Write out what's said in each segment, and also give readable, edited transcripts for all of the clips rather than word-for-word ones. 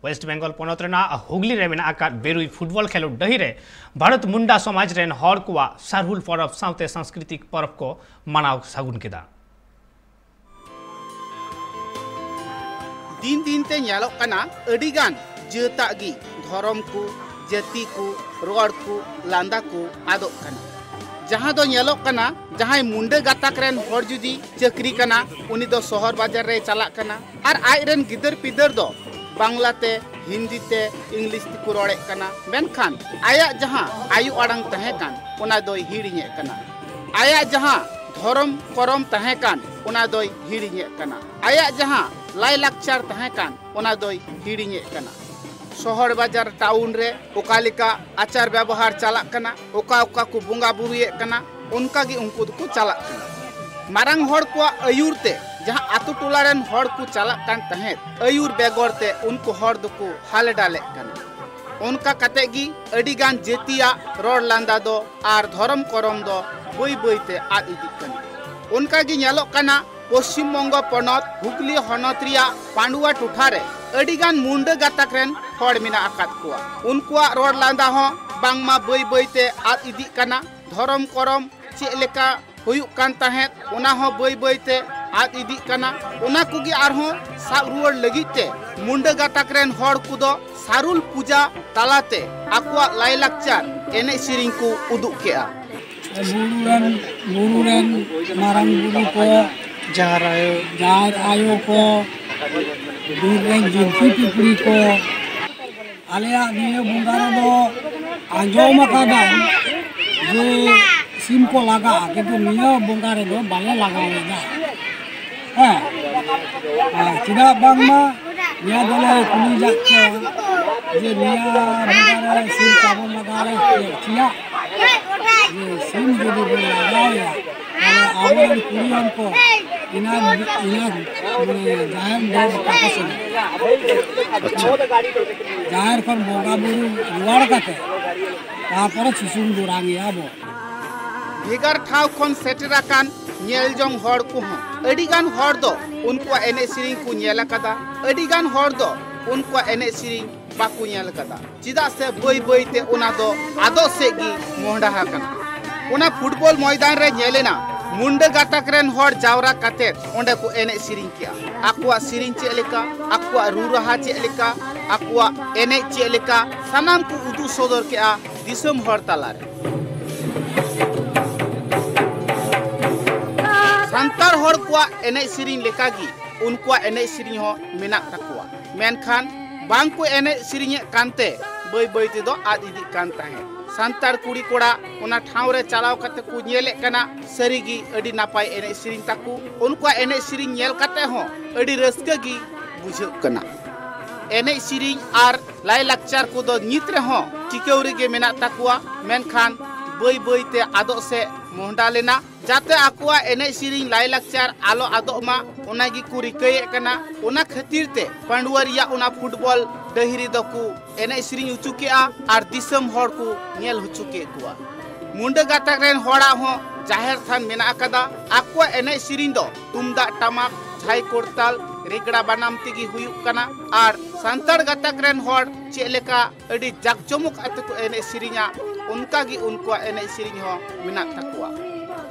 Waste Bengal पनत Hooghly रे मेना बेरुई football खेलोड डही रे भारत मुंडा समाज रेन हर कुआ सारहुल परब साउते सांस्कृतिक परब को मनाव सागुन केदा दिन दिन ते ᱧᱮᱞᱚᱜ ᱠᱟᱱᱟ ᱟᱹᱰᱤᱜᱟᱱ ᱡᱟᱹᱛᱟᱜ ᱜᱤ ᱫᱷᱚᱨᱚᱢ ᱠᱚ ᱡᱟᱹᱛᱤ ᱠᱚ ᱨᱚᱲ ᱠᱚ ᱞᱟᱸᱫᱟ ᱠᱚ ᱟᱫᱚᱜ ᱠᱟᱱᱟ जहाँ दो ᱧᱮᱞᱚᱜ ᱠᱟᱱᱟ जहाँ मुंडे गाताक रेन हर जुदी चाकरी कना उनी दो शहर बाजार रे चलाक कना और आज रेन गिदर पिदर दो बांग्लाते हिंदी ते इंग्लिश ते को रोड़े कना मेनखान आया जहाँ आयु आड़ांग तहे कान उना दोय हिड़िñe कना आया जहाँ धर्म करम तहे कान उना दोय हिड़िñe कना आया जहाँ लाई लाकचार तहे कान उना दोय हिड़िñe कना शहर बाजार टाउन रे ओकालिका आचार व्यवहार चलाक कना ओका ओका को बुंगा बुरुए कना उनका गी उनको को चलाक कना मारांग हर को आयुर ते जहाँ आतु टोला रेन हर को चलाक कान तहे आयुर बेगोर ते उनको हर दको हाले डाले कना उनका कते गी अडिगान जेतिया रोड लांदा दो आर धर्म करम दो बई बई ते आद इदी कना उनका गी ᱧᱮᱞᱚᱜ कना पश्चिम बंग पनत हुगली हनत रिया पांडुआ टुठा रे अडिगान मुंडे गाताक रेन हर मिना आकात कुआ उनकुआ रोड लांदा हो बांगमा बई बई ते आद इदी कना धर्म करम चे लेका हुयुक कान तहेत उना हो बई बई ते आद इदी कना उना कुगी आरहो साब रुवर लगिते मुंडे गाताक रेन हर कुदो सारुल पूजा तालाते आकुआ लाइलाकचार एने सिरिंग को उदुक केआ गुरुरेन मारांग गुरु को जार आयो को दूरेन जुल्फी पिपड़ी को आलिया निये बुंगारे दो आंजोम कादा जे सिम को लगा किंतु निये बुंगारे दो बाले लगा लेगा चिदा बांगमा निया दले कुनी जाके जे निया बुंगारे सिम काबन लगा ले चिया ये सिम जो भी लगाओ या आवन कुरियन को इना जाहिर दो कासे जाहिर कर बोगा बुरु रुवाड़ काते तापर सुसुम दुरांगिया बो भेगार ठाव खन सेटेरा कान ᱧᱮᱞ ᱡᱚᱝ हर को अडिगान हर दो उनको एने सिरिंग को ᱧᱮᱞ कदा अडिगान हर दो उनको एने सिरिंग बाकु ᱧᱮᱞ कदा चिदा से बई बई ते उना दो आदो से गी मोंडा हाकन उना फुटबॉल मैदान रे ᱧᱮᱞेना मुंडे गाताक रेन हर जावरा काते ओंडे को एने सिरिंग किया आकुआ सिरिंग चे लेका आकुआ रूरहा चे लेका आकुआ एने चे लेका सनाम को उदु सदर केआ दिसम हर तालारे संतार हर कुआ एने सिरिंग लेकागी उनकुआ एने सिरिंग हो मेना तकुआ मेनखान बांग को एने सिरिंग कांते बई बई ते दो आद इदी कान ताहे संतार कुड़ी कोड़ा उना ठाव रे चलाव कते को ᱧᱮᱞᱮ कना सरीगी अडी नापाय एने सिरिंग ताकू उनकुआ एने सिरिंग ᱧᱮᱞ कते हो अडी रस्का गी बुझाव कना एने सिरिंग आर लाई लाकचार को दो नित रे हो टिकेउरी गे मेना तकुआ मेनखान बई बई ते आदो से मोहडा लेना जाते आकुआ एने सिरिंग लाई लाकचार आलो आदो मा उनागी को रिकये कना उना खातिर ते पांडुआरिया उना फुटबॉल डहिरी दकु एने सिरिंग उचुकेआ आर दिसम हर को ᱧᱮल हुचुके कुआ मुंडे गाताक रेन हड़ा हो जाहिर थान मेना कदा आकुआ एने सिरिंग दो तुमदा टमाक झाई कोरताल रेगड़ा बनाम तेगी हुयुक कना आर संतार गाताक रेन हर चे लेका अडी जाकजमक अते को एने सिरिंगा उनका गी उनको एने सिरिंग हो मेना तकुआ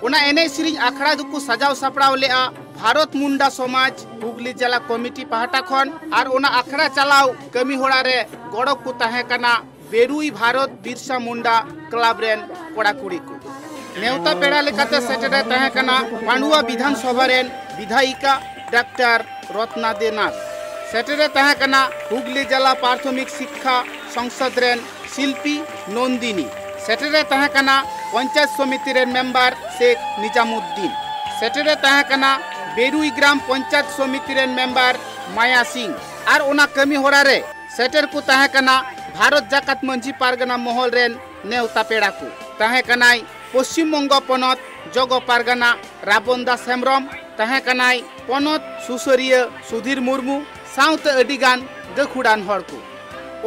उना एने सिरिंग आखड़ा दुकु सजाव सापड़ाव लेआ भारत मुंडा समाज हुगली जिला कमिटी पहाटा खन आर उना आखड़ा चलाव कमी होड़ा रे गड़ो को तहे कना बेरुई भारत बिरसा मुंडा क्लब रेन कोड़ा कुड़ी को नेवता पेड़ा लेकाते सेटेरे तहे कना पांडुआ विधानसभा रेन विधायिका डॉक्टर रत्ना देनाथ सेटेरे तहे कना हुगली जिला प्राथमिक शिक्षा संसद रेन शिल्पी नंदिनी सेटेरे तहे कना पंचायत समिति रेन मेंबर शेख निजामुद्दीन सेटेरे तहे कना बेरुई ग्राम पंचायत समिति रेन मेंबर माया सिंह आर उना कमी होड़ा रे सेटर को तहे कना भारत जाकात मंझी पारगना महल रेन नेवता पेड़ा को तहे कनाई पश्चिम बंग पनत जग पारगना राबन दास हेम्ब्रम तहे कनाई पनत सुसरिया सुधीर मुर्मू साउते अडिगान गखुडान हर को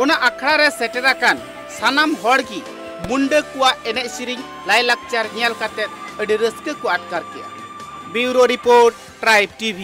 उना अखड़ा रे सेटेरा कान सानाम हर की मुंडे कुआ एने सिरिंग लाई लाकचार ᱧᱮᱞ काते अडी रस्के को अटकार किया ब्यूरो रिपोर्ट ट्राइब टीवी।